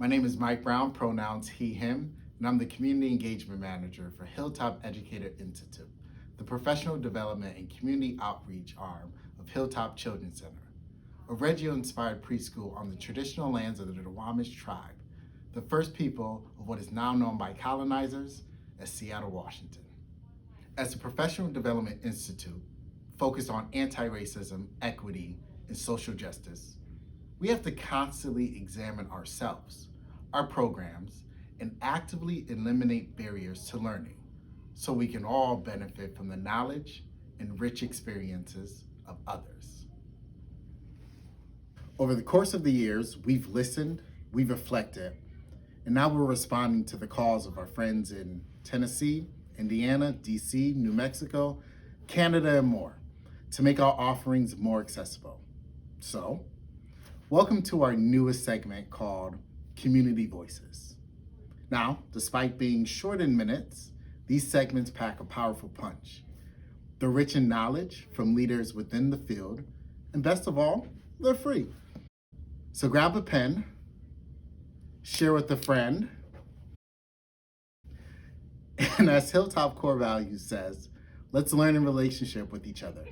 My name is Mike Browne, pronouns he, him, and I'm the Community Engagement Manager for Hilltop Educator Institute, the professional development and community outreach arm of Hilltop Children's Center, a Reggio-inspired preschool on the traditional lands of the Duwamish tribe, the first people of what is now known by colonizers as Seattle, Washington. As a professional development institute focused on anti-racism, equity, and social justice, we have to constantly examine ourselves, our programs, and actively eliminate barriers to learning so we can all benefit from the knowledge and rich experiences of others. Over the course of the years, we've listened, we've reflected, and now we're responding to the calls of our friends in Tennessee, Indiana, DC, New Mexico, Canada, and more to make our offerings more accessible. So, welcome to our newest segment called Community Voices. Now, despite being short in minutes, these segments pack a powerful punch. They're rich in knowledge from leaders within the field, and best of all, they're free. So grab a pen, share with a friend, and as Hilltop Core Values says, let's learn in relationship with each other.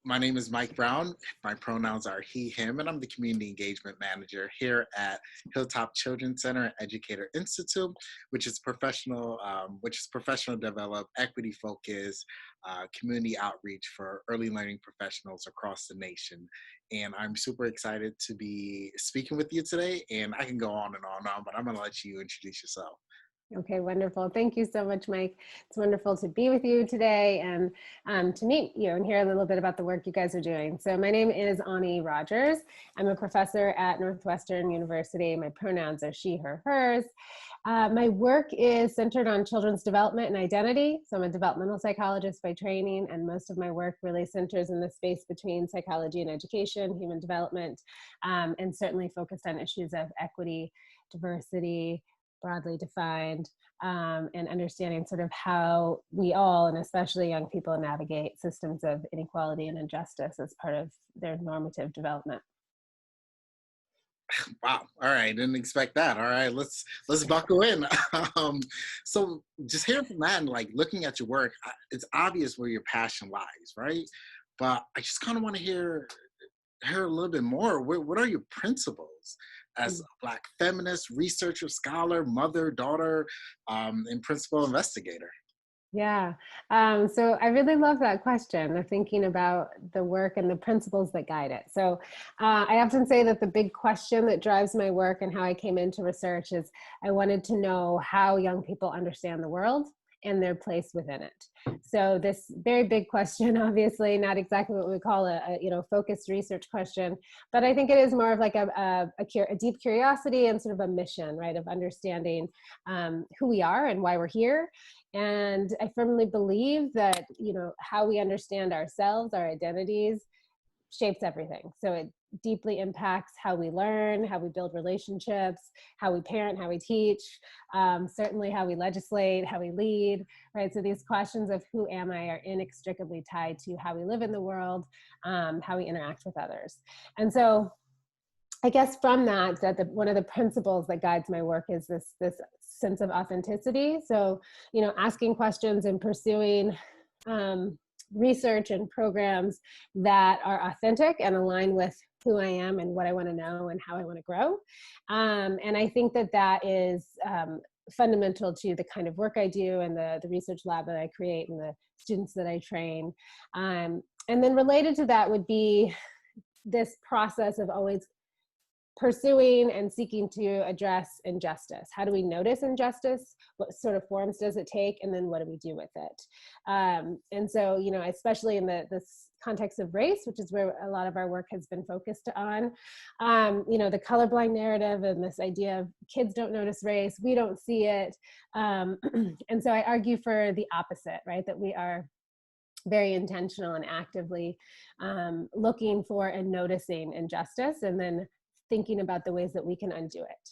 My name is Mike Browne. My pronouns are he, him, and I'm the Community Engagement Manager here at Hilltop Children's Center and Educator Institute, which is professional developed, equity focused community outreach for early learning professionals across the nation. And I'm super excited to be speaking with you today. And I can go on and on and on, but I'm going to let you introduce yourself. Okay, wonderful. Thank you so much, Mike. It's wonderful to be with you today and to meet you and hear a little bit about the work you guys are doing. So my name is Andy Rodgers. I'm a professor at Northwestern University. My pronouns are she, her, hers. My work is centered on children's development and identity. So I'm a developmental psychologist by training, and most of my work really centers in the space between psychology and education, human development, and certainly focused on issues of equity, diversity, broadly defined, and understanding sort of how we all, and especially young people, navigate systems of inequality and injustice as part of their normative development. Wow. All right. Didn't expect that. All right. Let's buckle in. So just hearing from that and like looking at your work, it's obvious where your passion lies, right? But I just kind of want to hear a little bit more. What are your principles as a Black feminist, researcher, scholar, mother, daughter, and principal investigator? Yeah, so I really love that question of thinking about the work and the principles that guide it. So I often say that the big question that drives my work and how I came into research is I wanted to know how young people understand the world and their place within it. So this very big question, obviously not exactly what we call a focused research question, but I think it is more of like a deep curiosity and sort of a mission, right, of understanding who we are and why we're here. And I firmly believe that, how we understand ourselves, our identities, shapes everything. So it deeply impacts how we learn, how we build relationships, how we parent, how we teach, certainly how we legislate, how we lead, right? So these questions of who am I are inextricably tied to how we live in the world, how we interact with others. And so I guess from that one of the principles that guides my work is this sense of authenticity. So, asking questions and pursuing research and programs that are authentic and align with who I am and what I want to know and how I want to grow. And I think that is fundamental to the kind of work I do and the research lab that I create and the students that I train. And then related to that would be this process of always pursuing and seeking to address injustice. How do we notice injustice? What sort of forms does it take? And then what do we do with it? And so, especially in this context of race, which is where a lot of our work has been focused on, the colorblind narrative and this idea of kids don't notice race, we don't see it. And so I argue for the opposite, right? That we are very intentional and actively looking for and noticing injustice, and then thinking about the ways that we can undo it.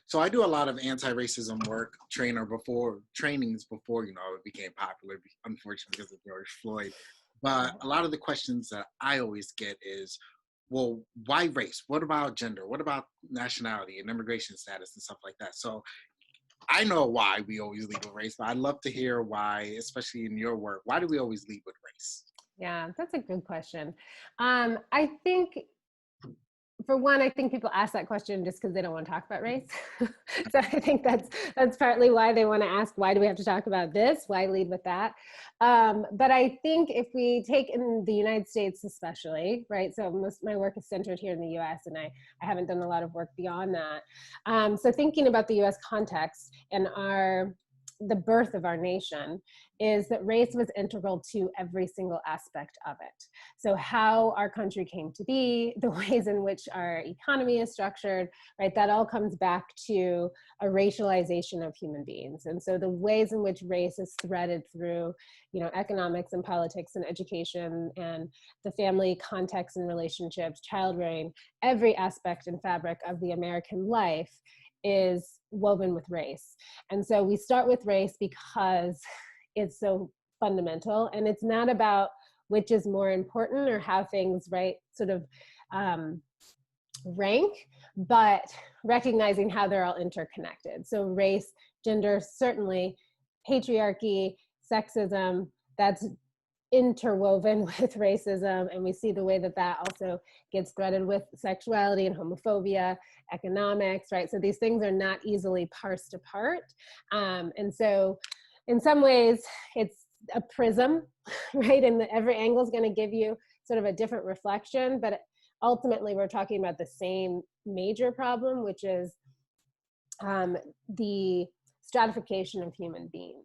So I do a lot of anti-racism work, trainings before, it became popular, unfortunately, because of George Floyd. But a lot of the questions that I always get is, well, why race? What about gender? What about nationality and immigration status and stuff like that? So I know why we always lead with race, but I'd love to hear why, especially in your work, why do we always lead with race? Yeah, that's a good question. I think, for one, I think people ask that question just because they don't want to talk about race. So I think that's partly why they want to ask, why do we have to talk about this? Why lead with that? But I think if we take in the United States especially, right? So most of my work is centered here in the US, and I haven't done a lot of work beyond that. So thinking about the US context and the birth of our nation is that race was integral to every single aspect of it. So how our country came to be, the ways in which our economy is structured, right? That all comes back to a racialization of human beings. And so the ways in which race is threaded through, economics and politics and education and the family context and relationships, child rearing, every aspect and fabric of the American life is woven with race. And so we start with race because it's so fundamental, and it's not about which is more important or how things, right, sort of rank, but recognizing how they're all interconnected. So race, gender, certainly, patriarchy, sexism, that's interwoven with racism, and we see the way that also gets threaded with sexuality and homophobia, economics, right? So these things are not easily parsed apart. And so in some ways it's a prism, right? And every angle is going to give you sort of a different reflection, but ultimately we're talking about the same major problem, which is the stratification of human beings.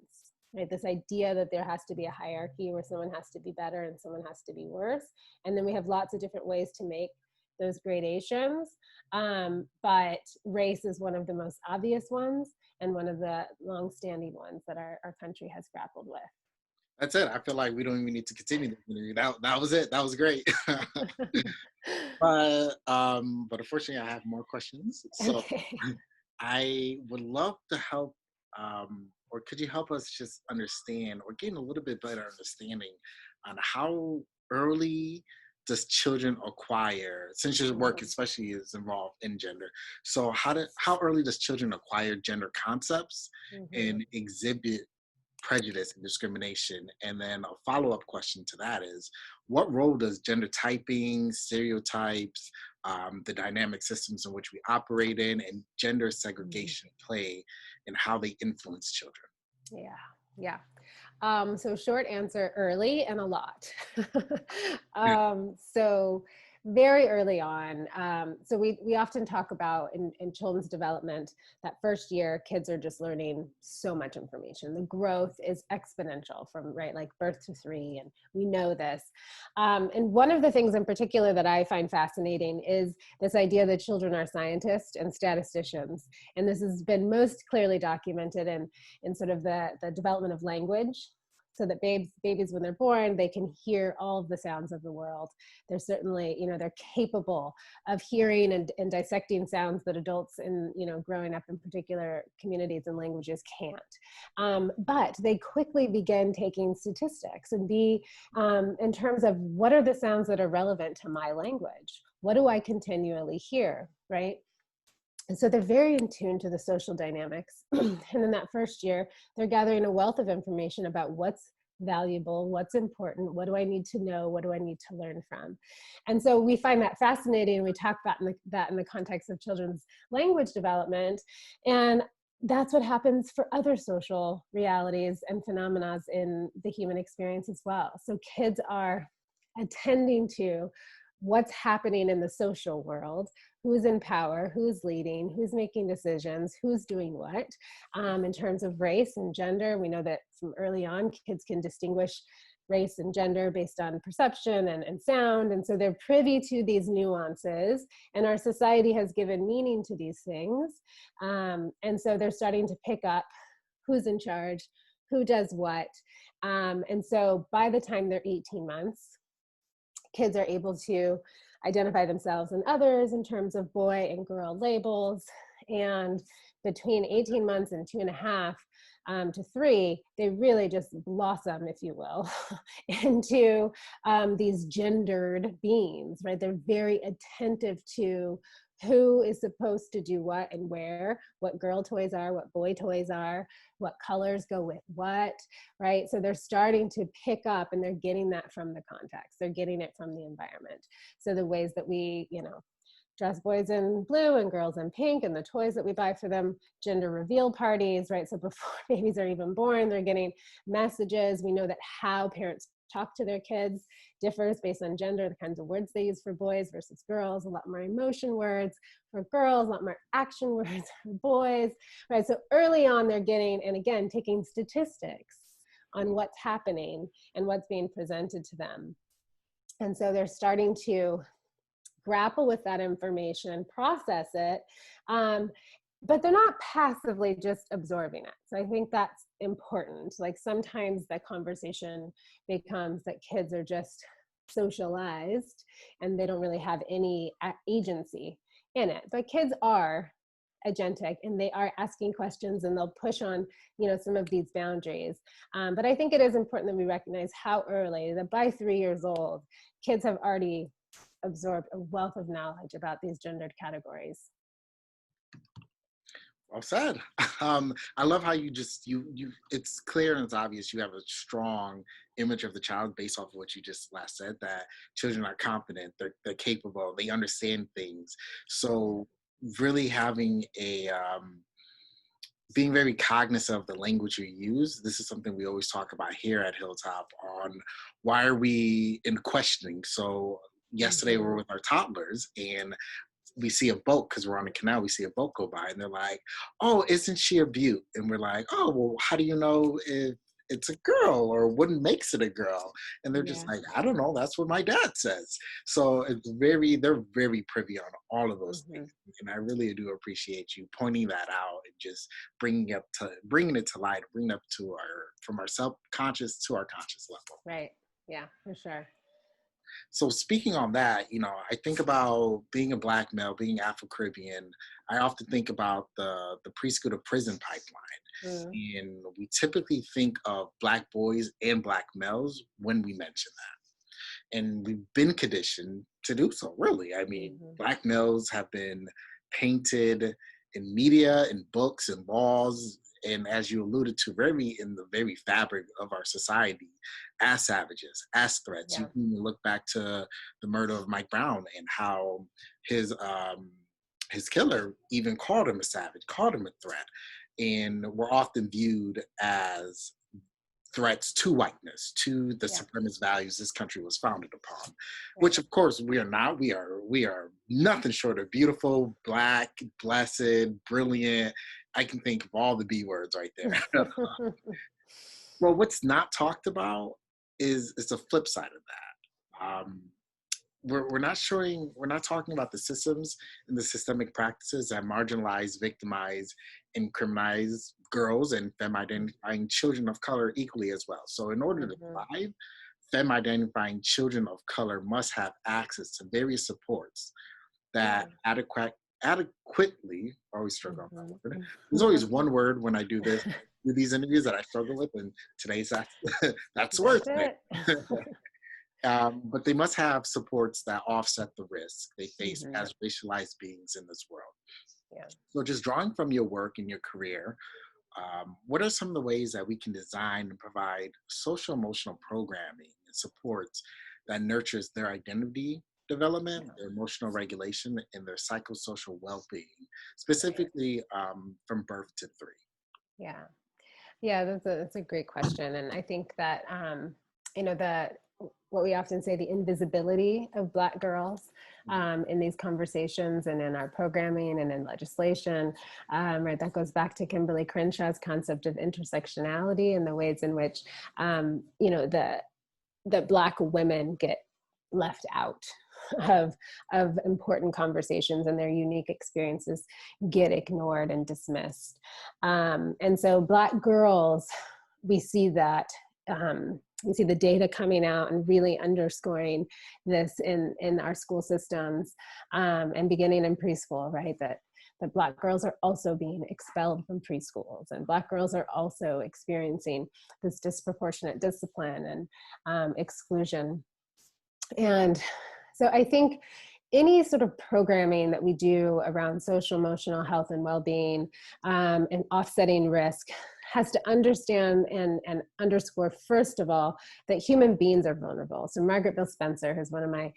Right, this idea that there has to be a hierarchy where someone has to be better and someone has to be worse. And then we have lots of different ways to make those gradations. But race is one of the most obvious ones and one of the long-standing ones that our country has grappled with. That's it. I feel like we don't even need to continue this interview. That was it. That was great. But unfortunately, I have more questions. So Okay. I would love to help, or could you help us just understand or gain a little bit better understanding on how early does children acquire, since your work especially is involved in gender, so how early does children acquire gender concepts and exhibit prejudice and discrimination? And then a follow-up question to that is, what role does gender typing, stereotypes, the dynamic systems in which we operate in, and gender segregation play in how they influence children? Yeah. So short answer, early and a lot. So very early on. So we often talk about in children's development, that first year, kids are just learning so much information. The growth is exponential from, right, like birth to 3, and we know this. And one of the things in particular that I find fascinating is this idea that children are scientists and statisticians. And this has been most clearly documented in sort of the development of language. So that babies, when they're born, they can hear all of the sounds of the world. They're certainly, they're capable of hearing and dissecting sounds that adults growing up in particular communities and languages can't. But they quickly begin taking statistics and in terms of what are the sounds that are relevant to my language? What do I continually hear, right? And so they're very in tune to the social dynamics. And in that first year, they're gathering a wealth of information about what's valuable, what's important, what do I need to know, what do I need to learn from. And so we find that fascinating, and we talk about that in the context of children's language development. And that's what happens for other social realities and phenomena in the human experience as well. So kids are attending to what's happening in the social world, who's in power, who's leading, who's making decisions, who's doing what. In terms of race and gender, we know that from early on, kids can distinguish race and gender based on perception and sound. And so they're privy to these nuances, and our society has given meaning to these things. And so they're starting to pick up who's in charge, who does what. And so by the time they're 18 months, kids are able to identify themselves and others in terms of boy and girl labels. And between 18 months and 2.5 to 3, they really just blossom, if you will, into these gendered beings, right? They're very attentive to who is supposed to do what and where, what girl toys are, what boy toys are, what colors go with what, right? So they're starting to pick up, and they're getting that from the context. They're getting it from the environment. So the ways that we, dress boys in blue and girls in pink, and the toys that we buy for them, gender reveal parties, right? So before babies are even born, they're getting messages. We know that how parents talk to their kids differs based on gender, the kinds of words they use for boys versus girls, a lot more emotion words for girls, a lot more action words for boys, right? So early on they're getting, and again, taking statistics on what's happening and what's being presented to them. And so they're starting to grapple with that information, process it, but they're not passively just absorbing it. So I think that's important. Like sometimes the conversation becomes that kids are just socialized and they don't really have any agency in it. But kids are agentic, and they are asking questions, and they'll push on, some of these boundaries. But I think it is important that we recognize how early, that by 3 years old, kids have already absorbed a wealth of knowledge about these gendered categories. Well said. I love how you it's clear and it's obvious you have a strong image of the child based off of what you just last said, that children are competent, they're capable, they understand things. So really having being very cognizant of the language you use. This is something we always talk about here at Hilltop on why are we in questioning. So yesterday we were with our toddlers, and we see a boat because we're on the canal. We see a boat go by, and they're like, "Oh, isn't she a beaut?" And we're like, "Oh, well, how do you know if it's a girl or what makes it a girl?" And they're just like, "I don't know. That's what my dad says." So they're very privy on all of those things, and I really do appreciate you pointing that out and just bringing it to light, bringing it up to from our subconscious to our conscious level. Right. Yeah, for sure. So speaking on that, I think about being a Black male, being Afro-Caribbean. I often think about the preschool to prison pipeline. And we typically think of Black boys and Black males when we mention that. And we've been conditioned to do so, really. I mean, Black males have been painted in media, in books, in laws, and as you alluded to, in the very fabric of our society, as savages, as threats. You can look back to the murder of Mike Browne and how his killer even called him a savage, called him a threat, and we're often viewed as threats to whiteness, to the supremacist values this country was founded upon, which of course we are not. We are nothing short of beautiful, Black, blessed, brilliant. I can think of all the B words right there. Well, what's not talked about is the flip side of that. We're not talking about the systems and the systemic practices that marginalize, victimize, and criminalize girls and femme-identifying children of color equally as well. So in order to thrive, femme-identifying children of color must have access to various supports that adequately, I always struggle on that word. There's always one word when I do these interviews that I struggle with, and today's that's worth it. But they must have supports that offset the risk they face as racialized beings in this world. So just drawing from your work and your career, what are some of the ways that we can design and provide social emotional programming and supports that nurtures their identity development, their emotional regulation, and their psychosocial well-being, specifically from birth to 3? Yeah, that's a great question. And I think that, what we often say, the invisibility of Black girls in these conversations and in our programming and in legislation, right? That goes back to Kimberly Crenshaw's concept of intersectionality and the ways in which, the Black women get left out of important conversations, and their unique experiences get ignored and dismissed. And so Black girls, we see that You see the data coming out and really underscoring this in our school systems, and beginning in preschool, right? That Black girls are also being expelled from preschools, and Black girls are also experiencing this disproportionate discipline and exclusion. And so I think any sort of programming that we do around social emotional health and well-being, and offsetting risk, has to understand and underscore, first of all, that human beings are vulnerable. So Margaret Bill Spencer, who's one of my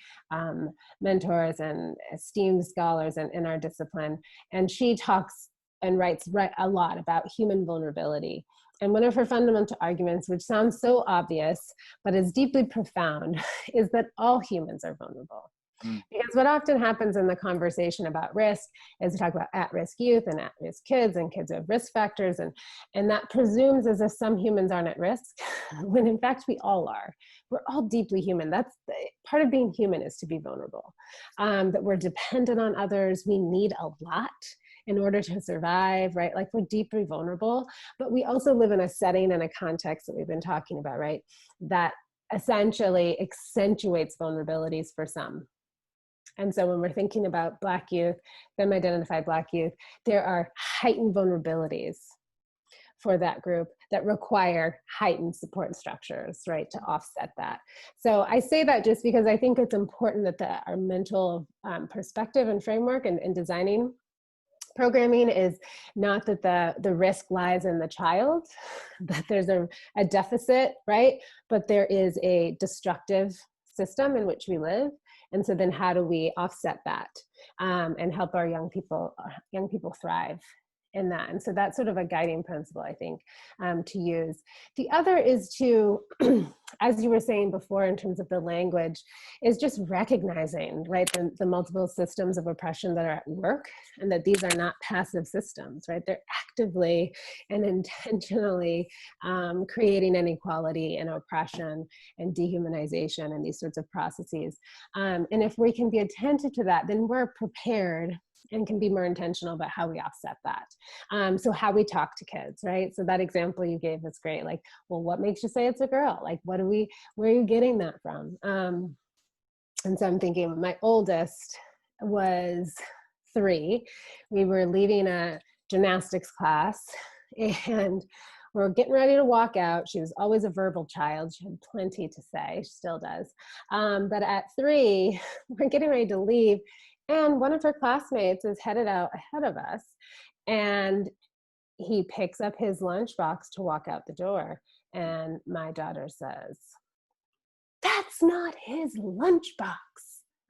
mentors and esteemed scholars in our discipline, and she talks and writes a lot about human vulnerability. And one of her fundamental arguments, which sounds so obvious, but is deeply profound, is that all humans are vulnerable. Because what often happens in the conversation about risk is we talk about at-risk youth and at-risk kids and kids with risk factors, and that presumes as if some humans aren't at risk, when in fact we all are. We're all deeply human. That's part of being human, is to be vulnerable. That we're dependent on others. We need a lot in order to survive, right? Like, we're deeply vulnerable, but we also live in a setting and a context that we've been talking about, right? That essentially accentuates vulnerabilities for some. And so when we're thinking about Black youth, femme-identified Black youth, there are heightened vulnerabilities for that group that require heightened support structures, right, to offset that. So I say that just because I think it's important that our mental perspective and framework in designing programming is not that the risk lies in the child, that there's a deficit, right, but there is a destructive system in which we live. And so then how do we offset that and help our young people thrive in that? And so that's sort of a guiding principle, I think, to use. The other is to, as you were saying before in terms of the language, is just recognizing, right, the multiple systems of oppression that are at work, and that these are not passive systems, right? They're actively and intentionally creating inequality and oppression and dehumanization and these sorts of processes. And if we can be attentive to that, then we're prepared and can be more intentional about how we offset that. So how we talk to kids, right? So that example you gave was great. Like, well, what makes you say it's a girl? Like, where are you getting that from? And so I'm thinking, my oldest was 3. We were leaving a gymnastics class and we're getting ready to walk out. She was always a verbal child. She had plenty to say, she still does. But at 3, we're getting ready to leave, and one of her classmates is headed out ahead of us, and he picks up his lunchbox to walk out the door. And my daughter says, "That's not his lunchbox."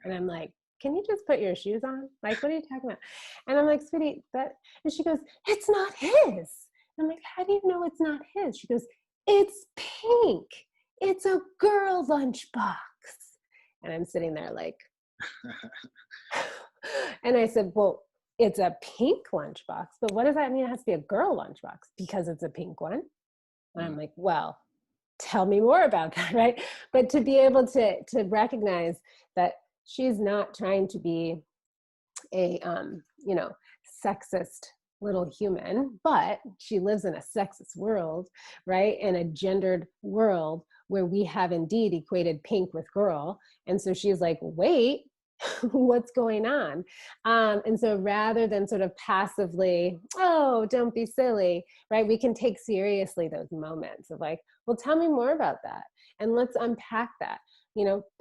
And I'm like, "Can you just put your shoes on? Like, what are you talking about?" And I'm like, "Sweetie, that," and she goes, "It's not his." And I'm like, "How do you know it's not his?" She goes, "It's pink. It's a girl lunchbox." And I'm sitting there like, and I said, "Well, it's a pink lunchbox, but what does that mean? It has to be a girl lunchbox because it's a pink one." And I'm like, "Well, tell me more about that," right? But to be able to recognize that she's not trying to be a sexist little human, but she lives in a sexist world, right? In a gendered world where we have indeed equated pink with girl. And so she's like, "Wait, what's going on?" And so rather than sort of passively, "Oh, don't be silly," right? We can take seriously those moments of like, "Well, tell me more about that. And let's unpack that.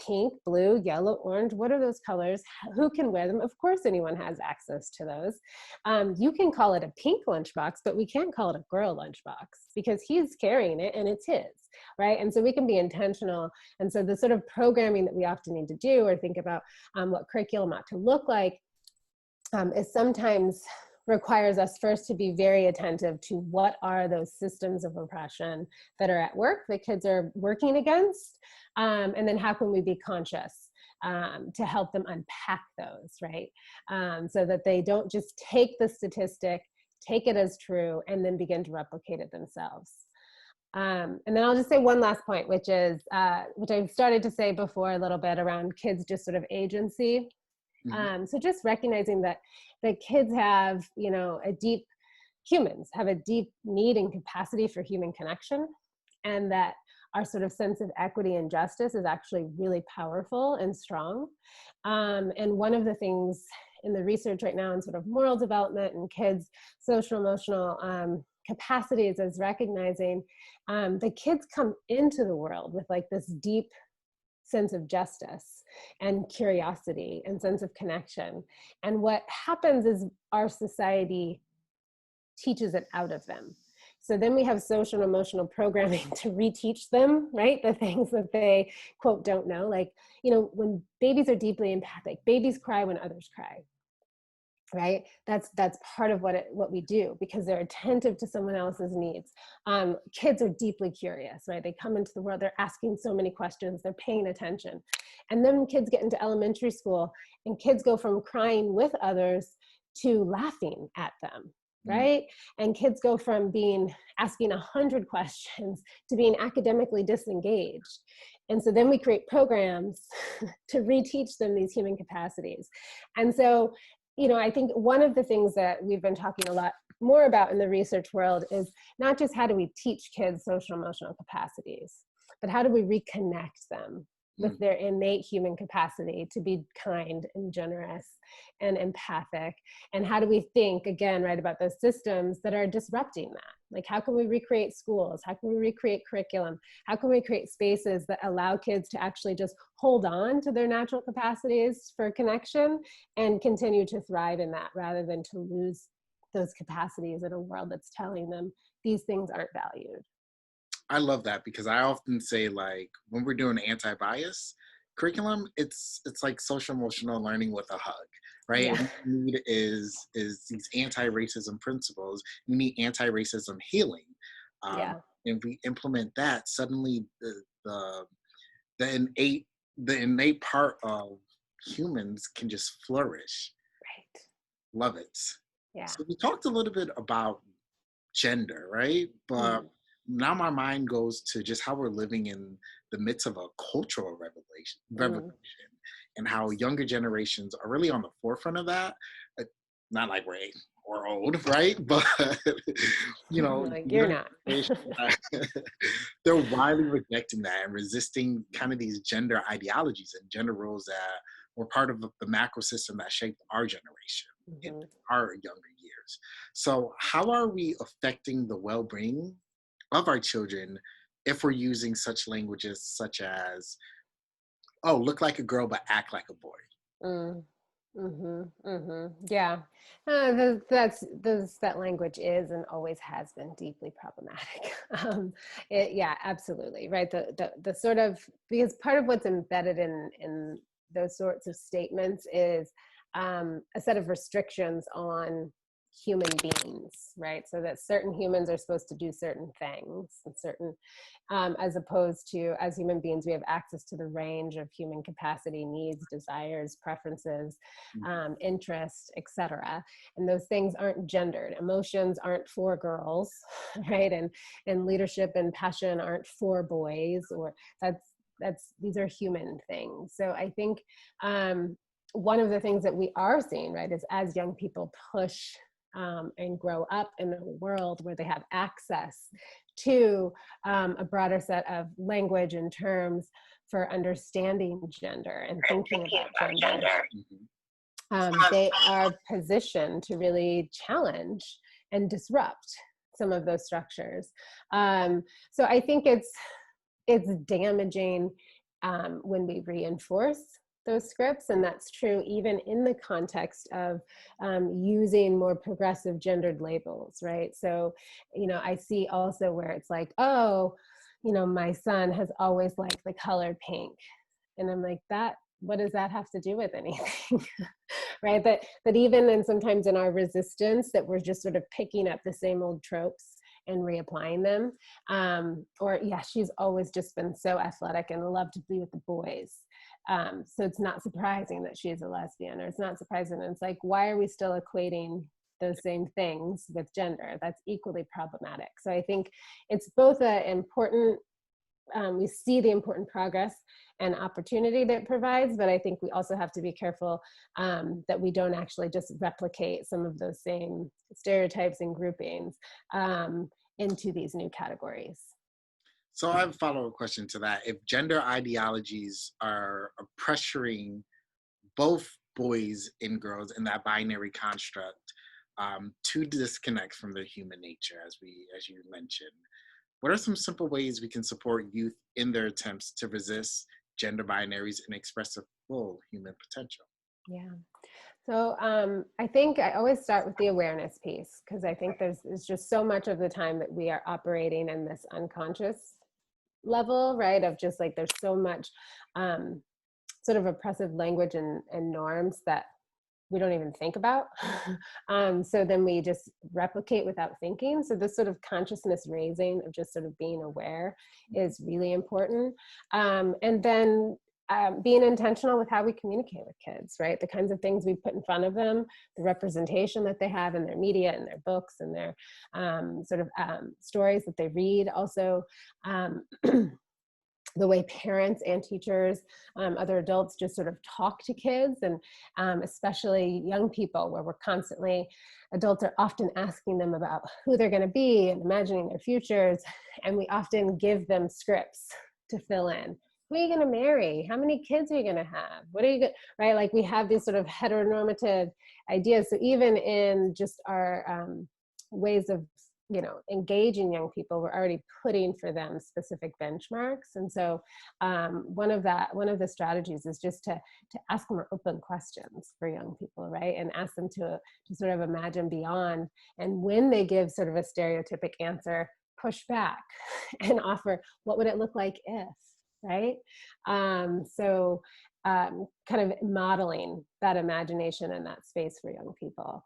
Pink, blue, yellow, orange, what are those colors? Who can wear them?" Of course, anyone has access to those. You can call it a pink lunchbox, but we can't call it a girl lunchbox because he's carrying it and it's his, right? And so we can be intentional. And so the sort of programming that we often need to do or think about what curriculum ought to look like is sometimes requires us first to be very attentive to what are those systems of oppression that are at work that kids are working against, and then how can we be conscious to help them unpack those, right? So that they don't just take the statistic, take it as true, and then begin to replicate it themselves. And then I'll just say one last point, which is, which I've started to say before a little bit around kids' just sort of agency. So just recognizing that kids have, humans have a deep need and capacity for human connection, and that our sort of sense of equity and justice is actually really powerful and strong. And one of the things in the research right now in sort of moral development and kids' social emotional capacities is recognizing the kids come into the world with like this deep sense of justice and curiosity and sense of connection. And what happens is our society teaches it out of them. So then we have social and emotional programming to reteach them, right? The things that they, quote, don't know. Like, you know, when babies are deeply empathic, babies cry when others cry, right? That's part of what we do, because they're attentive to someone else's needs. Kids are deeply curious, right? They come into the world, they're asking so many questions, they're paying attention. And then kids get into elementary school and kids go from crying with others to laughing at them, right? And kids go from asking 100 questions to being academically disengaged. And so then we create programs to reteach them these human capacities. And so, you know, I think one of the things that we've been talking a lot more about in the research world is not just how do we teach kids social emotional capacities, but how do we reconnect them with their innate human capacity to be kind and generous and empathic. And how do we think, again, right, about those systems that are disrupting that? Like, how can we recreate schools? How can we recreate curriculum? How can we create spaces that allow kids to actually just hold on to their natural capacities for connection and continue to thrive in that, rather than to lose those capacities in a world that's telling them these things aren't valued? I love that, because I often say, like, when we're doing anti-bias curriculum, it's like social emotional learning with a hug, right? Yeah. And what we need is these anti-racism principles. We need anti-racism healing. Yeah. And we implement that, suddenly the innate the innate part of humans can just flourish. Right. Love it. Yeah. So we talked a little bit about gender, right? But Mhm. now my mind goes to just how we're living in the midst of a cultural revolution, Mm. and how younger generations are really on the forefront of that. Uh, Not like we're old, right? But you know, Like, the you're younger not. generation, they're widely rejecting that and resisting kind of these gender ideologies and gender roles that were part of the macro system that shaped our generation in Mhm. our younger years. So, how are we affecting the well being of our children if we're using such languages such as, oh, look like a girl but act like a boy? Mm. Mhm. Mhm. Yeah. That language is and always has been deeply problematic. Yeah, absolutely. Right. The sort of, because part of what's embedded in those sorts of statements is a set of restrictions on human beings, right? So that certain humans are supposed to do certain things, and certain, as opposed to, as human beings, we have access to the range of human capacity, needs, desires, preferences, interest, etc. And those things aren't gendered. Emotions aren't for girls, right? And leadership and passion aren't for boys, or these are human things. So I think one of the things that we are seeing, right, is as young people push and grow up in a world where they have access to a broader set of language and terms for understanding gender and thinking about gender, Mhm. they are positioned to really challenge and disrupt some of those structures. So I think it's damaging when we reinforce those scripts, and that's true even in the context of using more progressive gendered labels, right? So, you know, I see also where it's like, oh, you know, my son has always liked the color pink, and I'm like, that, what does that have to do with anything? Right? But even, and sometimes in our resistance, that we're just sort of picking up the same old tropes and reapplying them. Or yeah, she's always just been so athletic and loved to be with the boys. So it's not surprising that she's a lesbian, or it's not surprising. And it's like, why are we still equating those same things with gender? That's equally problematic. So I think it's both an important, we see the important progress and opportunity that it provides, but I think we also have to be careful that we don't actually just replicate some of those same stereotypes and groupings into these new categories. So I have a follow-up question to that. If gender ideologies are pressuring both boys and girls in that binary construct to disconnect from their human nature, as you mentioned, what are some simple ways we can support youth in their attempts to resist gender binaries and express their full human potential? Yeah. So I think I always start with the awareness piece, because I think there's just so much of the time that we are operating in this unconscious level, right? Of just like there's so much um, sort of oppressive language and norms that we don't even think about. So then we just replicate without thinking. So this sort of consciousness raising of just sort of being aware is really important. And then being intentional with how we communicate with kids, right? The kinds of things we put in front of them, the representation that they have in their media and their books and their stories that they read. Also, the way parents and teachers, other adults just sort of talk to kids, and especially young people, where we're constantly, adults are often asking them about who they're going to be and imagining their futures. And we often give them scripts to fill in. Who are you going to marry? How many kids are you going to have? What are you going, right? Like we have these sort of heteronormative ideas. So even in just our ways of engaging young people, we're already putting for them specific benchmarks. And so one of the strategies is just to ask more open questions for young people, right? And ask them to sort of imagine beyond. And when they give sort of a stereotypic answer, push back and offer, what would it look like if, right? Kind of modeling that imagination and that space for young people.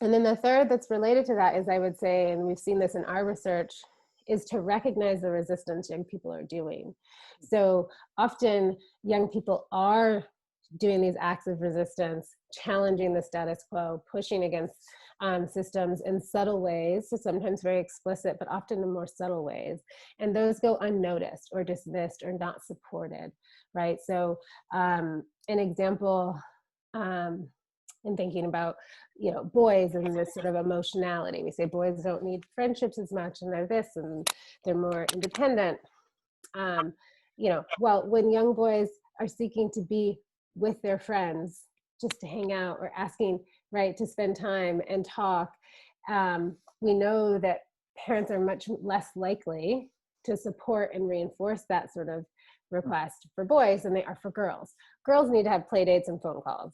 And then the third that's related to that is, I would say, and we've seen this in our research, is to recognize the resistance young people are doing. So often young people are doing these acts of resistance, challenging the status quo, pushing against systems in subtle ways, so sometimes very explicit, but often in more subtle ways. And those go unnoticed or dismissed or not supported, right? So an example, and thinking about, boys and this sort of emotionality. We say boys don't need friendships as much, and they're this, and they're more independent. Well, when young boys are seeking to be with their friends, just to hang out, or asking, right, to spend time and talk, we know that parents are much less likely to support and reinforce that sort of request for boys than they are for girls. Girls need to have play dates and phone calls.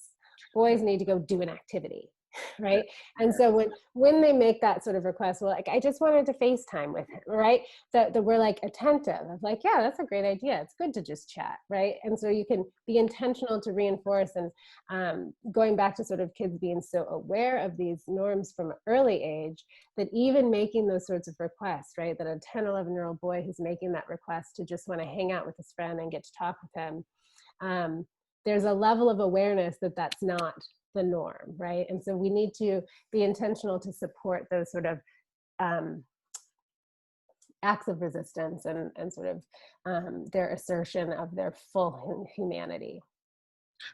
Boys need to go do an activity, right? And so when they make that sort of request, well, like, I just wanted to FaceTime with him, right? That we're like attentive of like, yeah, that's a great idea. It's good to just chat, right? And so you can be intentional to reinforce, and going back to sort of kids being so aware of these norms from an early age, that even making those sorts of requests, right? That a 10, 11-year-old boy who's making that request to just want to hang out with his friend and get to talk with him, there's a level of awareness that that's not the norm, right? And so we need to be intentional to support those sort of acts of resistance and sort of their assertion of their full humanity.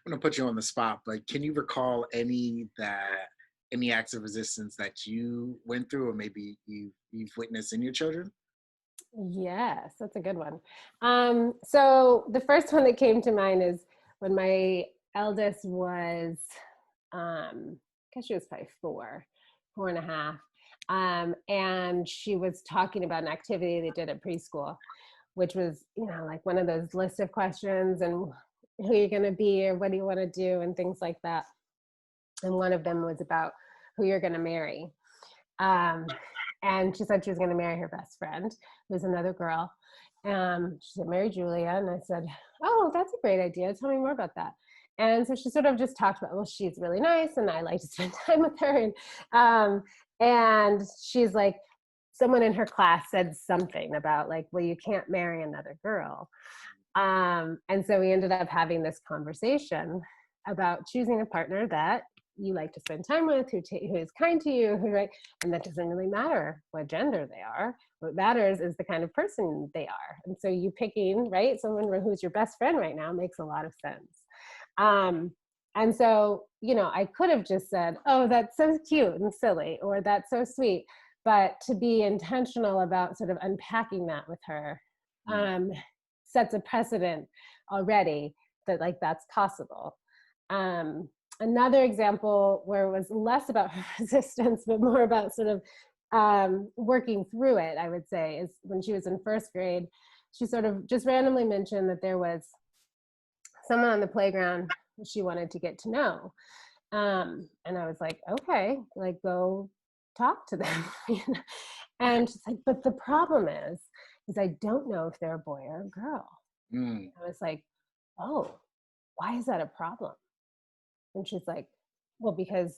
I'm gonna put you on the spot, but can you recall any acts of resistance that you went through, or maybe you've witnessed in your children? Yes, that's a good one. So the first one that came to mind is when my eldest was, I guess she was probably 4.5. And she was talking about an activity they did at preschool, which was, like one of those list of questions, and who you're going to be, or what do you want to do, and things like that. And one of them was about who you're going to marry. And she said she was going to marry her best friend, who's another girl. She said, marry Julia. And I said, oh, that's a great idea. Tell me more about that. And so she sort of just talked about, well, she's really nice, and I like to spend time with her. And she's like, someone in her class said something about like, well, you can't marry another girl. And so we ended up having this conversation about choosing a partner that you like to spend time with, who is kind to you, right? And that doesn't really matter what gender they are. What matters is the kind of person they are. And so you picking, right, someone who's your best friend right now makes a lot of sense. And so, I could have just said, oh, that's so cute and silly, or that's so sweet. but to be intentional about sort of unpacking that with her sets a precedent already that like that's possible. Another example where it was less about her resistance, but more about sort of working through it, I would say, is when she was in first grade. She sort of just randomly mentioned that there was someone on the playground she wanted to get to know. And I was like, okay, like go talk to them. And she's like, but the problem is I don't know if they're a boy or a girl. I was like, oh, why is that a problem? And she's like, well, because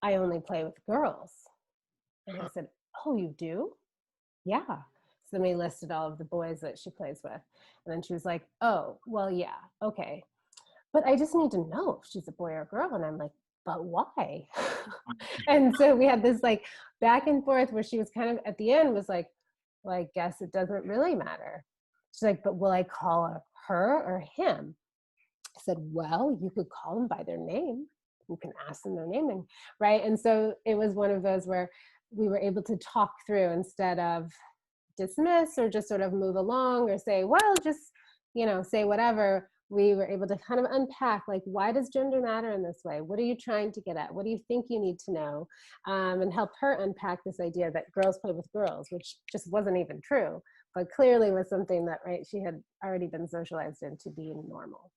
I only play with girls. And I said, oh, you do? Yeah. So then we listed all of the boys that she plays with. And then she was like, oh, well, yeah, okay. But I just need to know if she's a boy or a girl. And I'm like, but why? And so we had this like back and forth where she was kind of at the end was like, well, I guess it doesn't really matter. She's like, but will I call her or him? I said, well, you could call them by their name. You can ask them their name, and, right? And so it was one of those where we were able to talk through instead of dismiss or just sort of move along or say, well, just, say whatever. We were able to kind of unpack, like, why does gender matter in this way? What are you trying to get at? What do you think you need to know? And help her unpack this idea that girls play with girls, which just wasn't even true, but clearly was something that, right, she had already been socialized into being normal.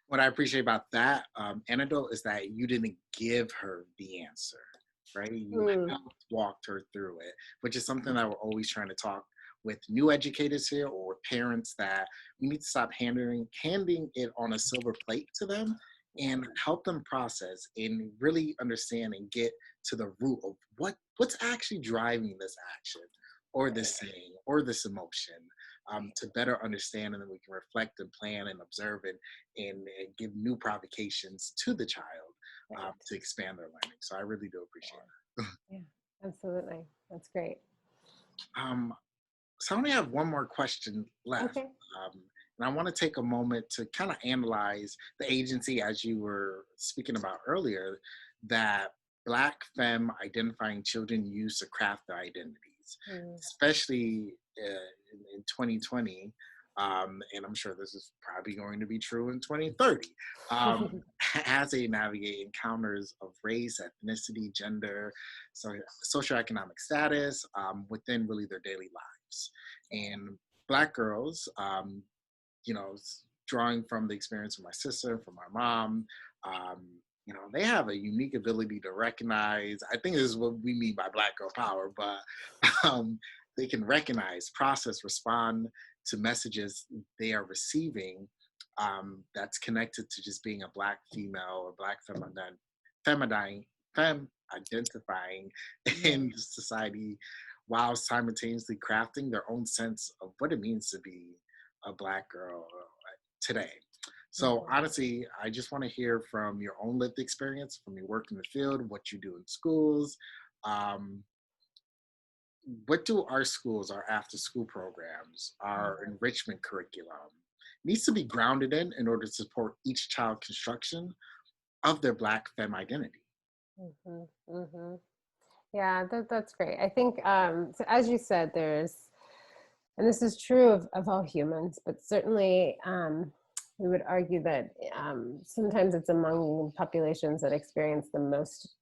What I appreciate about that anecdote is that you didn't give her the answer, right? You helped walked her through it, which is something that we're always trying to talk with new educators here or parents, that we need to stop handing it on a silver plate to them and help them process and really understand and get to the root of what's actually driving this action or this saying or this emotion, to better understand, and then we can reflect and plan and observe and give new provocations to the child to expand their learning. So I really do appreciate that. Yeah, absolutely. That's great. So I only have one more question left. Okay. And I want to take a moment to kind of analyze the agency, as you were speaking about earlier, that Black femme-identifying children use to craft their identities, especially in 2020. And I'm sure this is probably going to be true in 2030, as they navigate encounters of race, ethnicity, gender, socioeconomic status within really their daily lives. And Black girls, drawing from the experience of my sister, from my mom, they have a unique ability to recognize, I think this is what we mean by Black girl power, but they can recognize, process, respond to messages they are receiving that's connected to just being a Black female or Black femme-identifying in society, while simultaneously crafting their own sense of what it means to be a Black girl today. So honestly, I just want to hear from your own lived experience, from your work in the field, what you do in schools. What do our schools, our after-school programs, our enrichment curriculum needs to be grounded in order to support each child's construction of their Black femme identity? Yeah, that's great. I think, so as you said, and this is true of all humans, but certainly we would argue that sometimes it's among populations that experience the most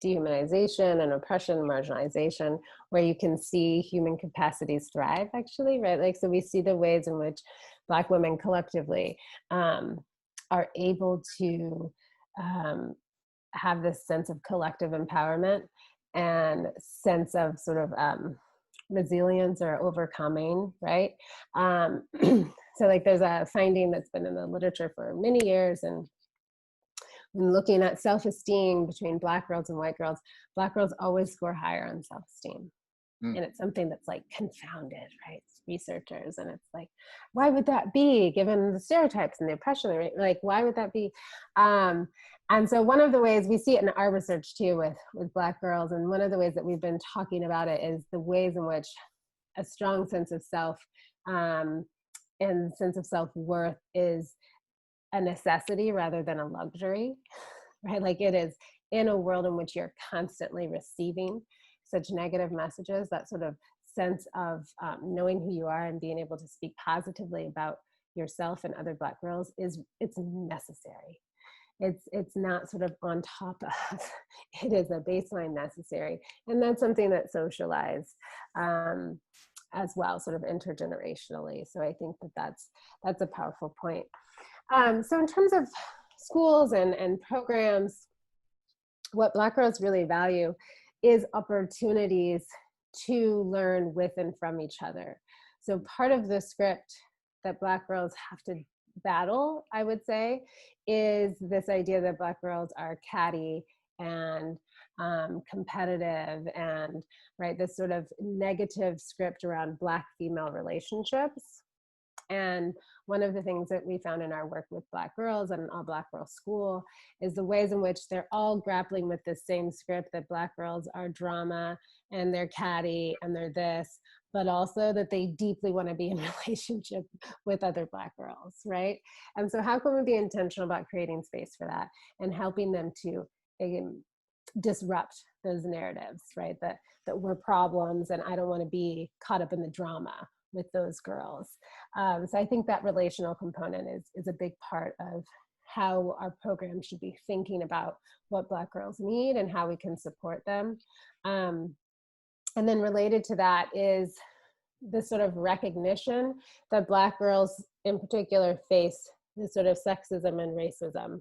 dehumanization and oppression, marginalization, where you can see human capacities thrive, actually, right? Like, so we see the ways in which Black women collectively are able to have this sense of collective empowerment and sense of sort of resilience or overcoming, right? So like there's a finding that's been in the literature for many years, and when looking at self-esteem between Black girls and white girls, Black girls always score higher on self-esteem. And it's something that's like confounded, right? Researchers, and it's like, why would that be, given the stereotypes and the oppression, right? Like, why would that be? And so one of the ways we see it in our research too with Black girls, and one of the ways that we've been talking about it is the ways in which a strong sense of self and sense of self-worth is a necessity rather than a luxury, right? Like, it is in a world in which you're constantly receiving. such negative messages, that sort of sense of knowing who you are and being able to speak positively about yourself and other Black girls it's necessary. It's not sort of on top of, it is a baseline necessary. And that's something that's socialized as well, sort of intergenerationally. So I think that's a powerful point. So in terms of schools and programs, what Black girls really value is opportunities to learn with and from each other. So part of the script that Black girls have to battle, I would say, is this idea that Black girls are catty and competitive, and right, this sort of negative script around Black female relationships. And one of the things that we found in our work with Black girls and an all Black girls school is the ways in which they're all grappling with the same script, that Black girls are drama and they're catty and they're this, but also that they deeply want to be in relationship with other Black girls, right? And so how can we be intentional about creating space for that and helping them to disrupt those narratives, right? That we're problems and I don't want to be caught up in the drama with those girls. So I think that relational component is a big part of how our program should be thinking about what Black girls need and how we can support them. And then related to that is this sort of recognition that Black girls in particular face this sort of sexism and racism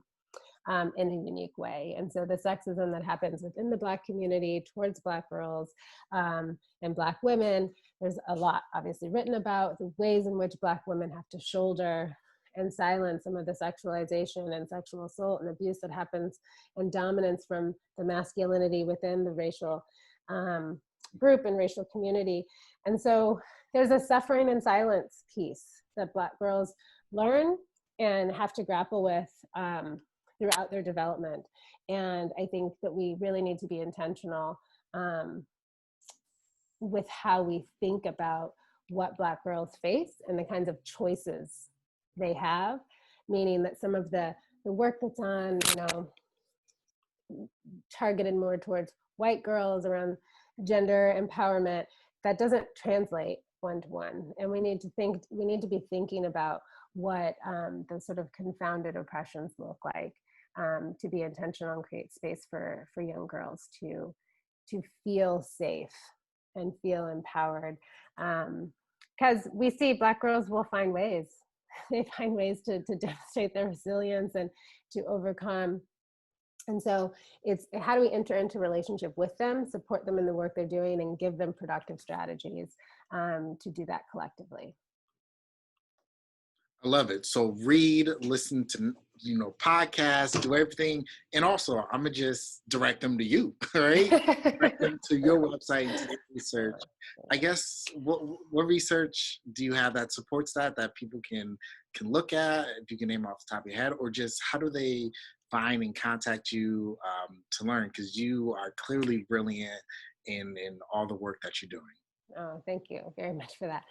in a unique way. And so the sexism that happens within the Black community towards Black girls and Black women, there's a lot obviously written about the ways in which Black women have to shoulder and silence some of the sexualization and sexual assault and abuse that happens, and dominance from the masculinity within the racial group and racial community. And so there's a suffering and silence piece that Black girls learn and have to grapple with throughout their development. And I think that we really need to be intentional with how we think about what Black girls face and the kinds of choices they have, meaning that some of the work that's on, targeted more towards white girls around gender empowerment, that doesn't translate one-to-one. And we need to be thinking about what the sort of confounded oppressions look like, to be intentional and create space for young girls to feel safe and feel empowered. Because we see Black girls will find ways. They find ways to demonstrate their resilience and to overcome. And so it's how do we enter into relationship with them, support them in the work they're doing, and give them productive strategies to do that collectively. I love it. So read, listen to, podcasts, do everything. And also, I'm going to just direct them to you, right? Direct them to your website and to your research. I guess, what research do you have that supports that people can look at, if you can name off the top of your head, or just how do they find and contact you to learn? Because you are clearly brilliant in all the work that you're doing. Oh, thank you very much for that.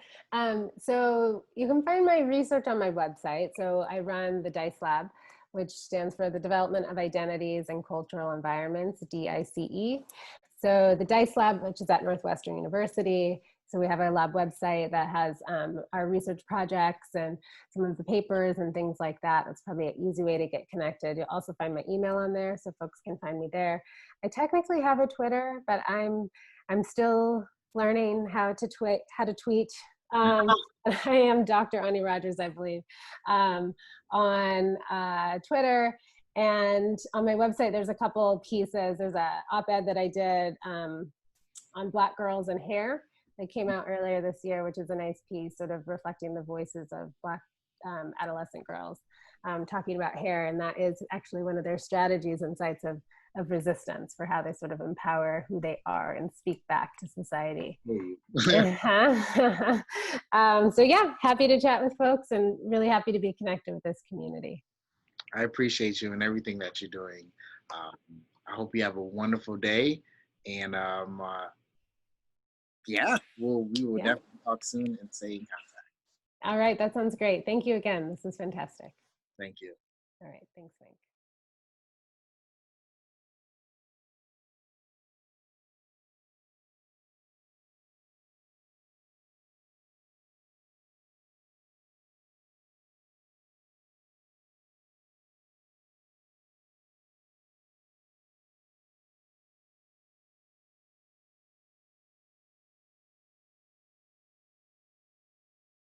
So you can find my research on my website. So I run the DICE Lab, which stands for the Development of Identities and Cultural Environments, DICE. So the DICE Lab, which is at Northwestern University. So we have our lab website that has our research projects and some of the papers and things like that. That's probably an easy way to get connected. You'll also find my email on there, so folks can find me there. I technically have a Twitter, but I'm still learning how to tweet. I am Dr. Andy Rodgers, I believe, on Twitter. And on my website, there's a couple pieces. There's an op-ed that I did on Black girls and hair that came out earlier this year, which is a nice piece, sort of reflecting the voices of Black adolescent girls talking about hair. And that is actually one of their strategies and sites of resistance for how they sort of empower who they are and speak back to society. So yeah, happy to chat with folks and really happy to be connected with this community. I appreciate you and everything that you're doing. I hope you have a wonderful day, and we will definitely talk soon and stay in contact. All right, that sounds great. Thank you again. This is fantastic. Thank you. All right, thanks, Mike.